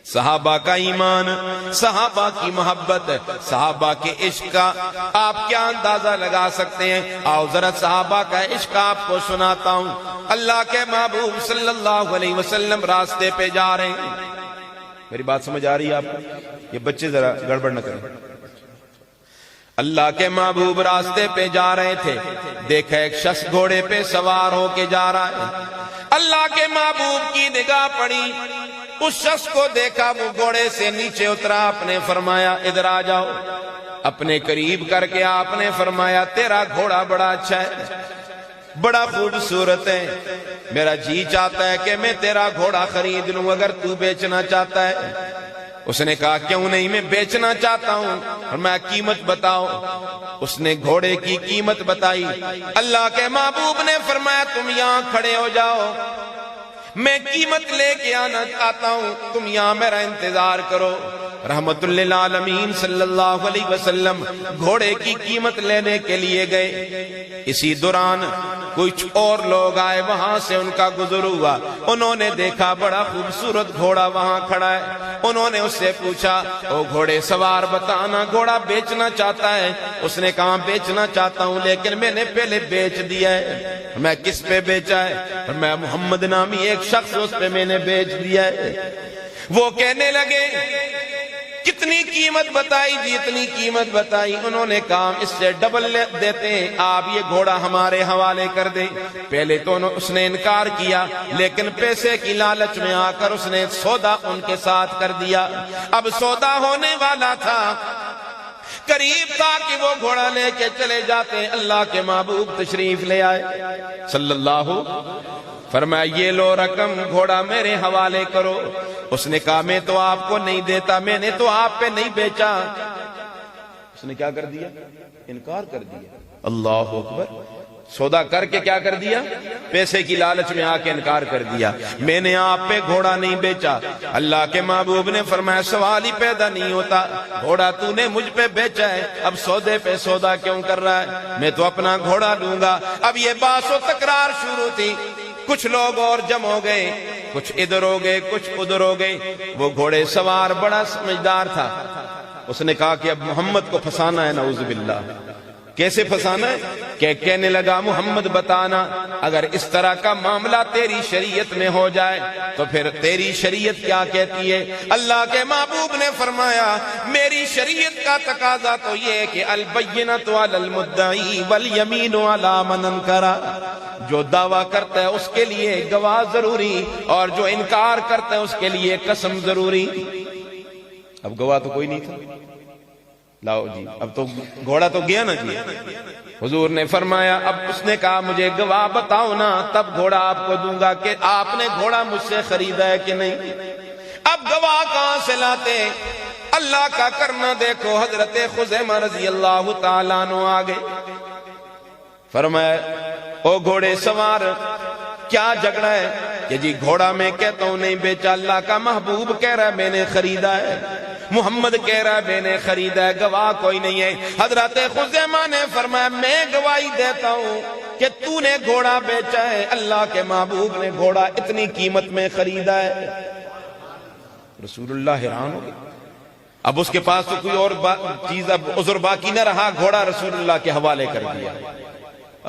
صحابہ کا ایمان، صحابہ کی محبت، صحابہ کے عشق کا آپ کیا اندازہ لگا سکتے ہیں؟ آؤ ذرا صحابہ کا عشق آپ کو سناتا ہوں۔ اللہ کے محبوب صلی اللہ علیہ وسلم راستے پہ جا رہے ہیں، میری بات سمجھ آ رہی ہے آپ کو؟ یہ بچے ذرا گڑبڑ نہ کریں۔ اللہ کے محبوب راستے پہ جا رہے تھے، دیکھا ایک شخص گھوڑے پہ سوار ہو کے جا رہا ہے۔ اللہ کے محبوب کی نگاہ پڑی، اس شخص کو دیکھا، وہ گھوڑے سے نیچے اترا، آپ نے فرمایا ادھر آ جاؤ۔ اپنے قریب کر کے آپ نے فرمایا تیرا گھوڑا بڑا اچھا ہے، بڑا خوبصورت ہے، میرا جی چاہتا ہے کہ میں تیرا گھوڑا خرید لوں اگر تو بیچنا چاہتا ہے۔ اس نے کہا کیوں نہیں، میں بیچنا چاہتا ہوں، اور میں قیمت بتاؤ۔ اس نے گھوڑے کی قیمت بتائی۔ اللہ کے محبوب نے فرمایا تم یہاں کھڑے ہو جاؤ، میں قیمت لے کے آنا چاہتا ہوں، تم یہاں میرا انتظار کرو۔ رحمت للعالمین صلی اللہ علیہ وسلم گھوڑے کی قیمت لینے کے لیے گئے۔ اسی دوران کچھ اور لوگ آئے، وہاں سے ان کا گزر ہوا، انہوں نے دیکھا بڑا خوبصورت گھوڑا وہاں کھڑا ہے۔ انہوں نے اس سے پوچھا او گھوڑے سوار بتانا گھوڑا بیچنا چاہتا ہے؟ اس نے کہا بیچنا چاہتا ہوں لیکن میں نے پہلے بیچ دیا ہے۔ میں کس پہ بیچا ہے؟ میں محمد نامی ایک شخص اس پہ میں نے بیچ دیا ہے۔ وہ کہنے لگے کتنی قیمت بتائی؟ جی اتنی قیمت بتائی۔ انہوں نے کہا اس سے ڈبل دیتے ہیں، آپ یہ گھوڑا ہمارے حوالے کر دیں۔ پہلے تو اس نے انکار کیا، لیکن پیسے کی لالچ میں آ کر اس نے سودا ان کے ساتھ کر دیا۔ اب سودا ہونے والا تھا، قریب تھا کہ وہ گھوڑا لے کے چلے جاتے، اللہ کے محبوب تشریف لے آئے صلی اللہ فرمایا یہ لو رقم، گھوڑا میرے حوالے کرو۔ اس نے کہا میں تو آپ کو نہیں دیتا، میں نے تو آپ پہ نہیں بیچا۔ اس نے کیا کر دیا؟ انکار کر دیا۔ اللہ اکبر، سودا کر کے کیا کر دیا؟ پیسے کی لالچ میں آ کے انکار کر دیا، میں نے آپ پہ گھوڑا نہیں بیچا۔ اللہ کے محبوب نے فرمایا سوال ہی پیدا نہیں ہوتا، گھوڑا تو نے مجھ پہ بیچا ہے، اب سودے پہ سودا کیوں کر رہا ہے؟ میں تو اپنا گھوڑا لوں گا۔ اب یہ بحث و تکرار شروع تھی، کچھ لوگ اور جمع ہو گئے، کچھ ادھر ہو گئے، کچھ ادھر ہو گئے۔ وہ گھوڑے سوار بڑا سمجھدار تھا، اس نے کہا کہ اب محمد کو پھنسانا ہے، نعوذ باللہ۔ کیسے پھنسانا ہے؟ کہ کہنے لگا محمد بتانا اگر اس طرح کا معاملہ تیری شریعت میں ہو جائے تو پھر تیری شریعت کیا کہتی ہے؟ اللہ کے محبوب نے فرمایا میری شریعت کا تقاضا تو یہ ہے کہ البینۃ علی المدعی والیمین علی من انکر، جو دعویٰ کرتا ہے اس کے لیے گواہ ضروری، اور جو انکار کرتا ہے اس کے لیے قسم ضروری۔ اب گواہ تو کوئی نہیں تھا، لاؤ جی، اب تو گھوڑا تو گیا نا جی۔ حضور نے فرمایا اب اس نے کہا مجھے گواہ بتاؤ نا، تب گھوڑا آپ کو دوں گا کہ آپ نے گھوڑا مجھ سے خریدا ہے کہ نہیں۔ اب گواہ کہاں سے لاتے؟ اللہ کا کرنا دیکھو، حضرت خزیمہ رضی اللہ تعالیٰ عنہ آگے فرمایا او گھوڑے سوار کیا جھگڑا ہے؟ کہ جی گھوڑا میں کہتا ہوں نہیں بیچا، اللہ کا محبوب کہہ رہا ہے میں نے خریدا ہے، محمد کہہ رہا ہے میں نے خریدا ہے، گواہ کوئی نہیں ہے۔ حضرت خزیمہ نے فرمایا میں گواہی دیتا ہوں کہ تو نے گھوڑا بیچا ہے، اللہ کے محبوب نے گھوڑا اتنی قیمت میں خریدا ہے۔ رسول اللہ حیران ہو گئے، اب اس کے پاس تو کوئی اور چیز اب عذر باقی نہ رہا، گھوڑا رسول اللہ کے حوالے کر دیا۔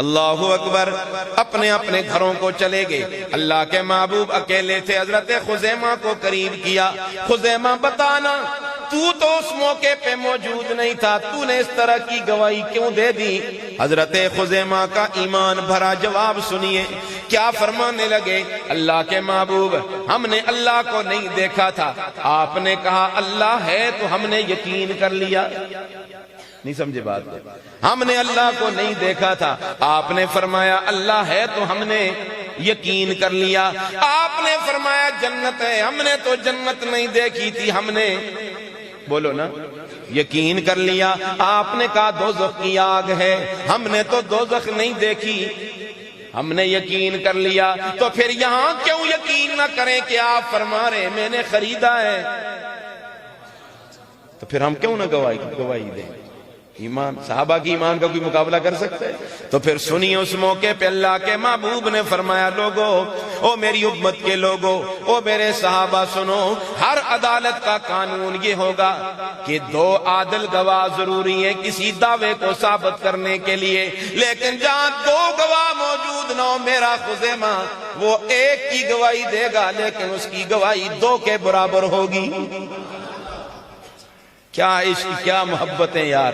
اللہ اکبر، اپنے اپنے گھروں کو چلے گئے۔ اللہ کے محبوب اکیلے تھے، حضرت خزیمہ کو قریب کیا، خزیمہ بتانا تو اس موقع پہ موجود نہیں تھا، تو نے اس طرح کی گواہی کیوں دے دی؟ حضرت خزیمہ کا ایمان بھرا جواب سنیے، کیا فرمانے لگے؟ اللہ کے محبوب ہم نے اللہ کو نہیں دیکھا تھا، آپ نے کہا اللہ ہے تو ہم نے یقین کر لیا۔ نہیں سمجھے بات؟ ہم نے اللہ کو نہیں دیکھا تھا، آپ نے فرمایا اللہ ہے تو ہم نے یقین کر لیا۔ آپ نے فرمایا جنت ہے، ہم نے تو جنت نہیں دیکھی تھی، ہم نے بولو نا یقین کر لیا۔ آپ نے کہا دوزخ کی آگ ہے، ہم نے تو دوزخ نہیں دیکھی، ہم نے یقین کر لیا۔ تو پھر یہاں کیوں یقین نہ کریں کہ آپ فرما رہے میں نے خریدا ہے؟ تو پھر ہم کیوں نہ گواہی دیں؟ ایمان صحابہ کی ایمان کا کوئی مقابلہ کر سکتے؟ تو پھر سنیے اس موقع پہ اللہ کے محبوب نے فرمایا لوگو، او میری امت کے لوگو، او میرے صحابہ سنو، ہر عدالت کا قانون یہ ہوگا کہ 2 عادل گواہ ضروری ہیں کسی دعوے کو ثابت کرنے کے لیے، لیکن جہاں 2 گواہ موجود نہ ہو، میرا خزیمہ وہ ایک کی گواہی دے گا لیکن اس کی گواہی 2 کے برابر ہوگی۔ کیا عشق، کیا محبتیں یار۔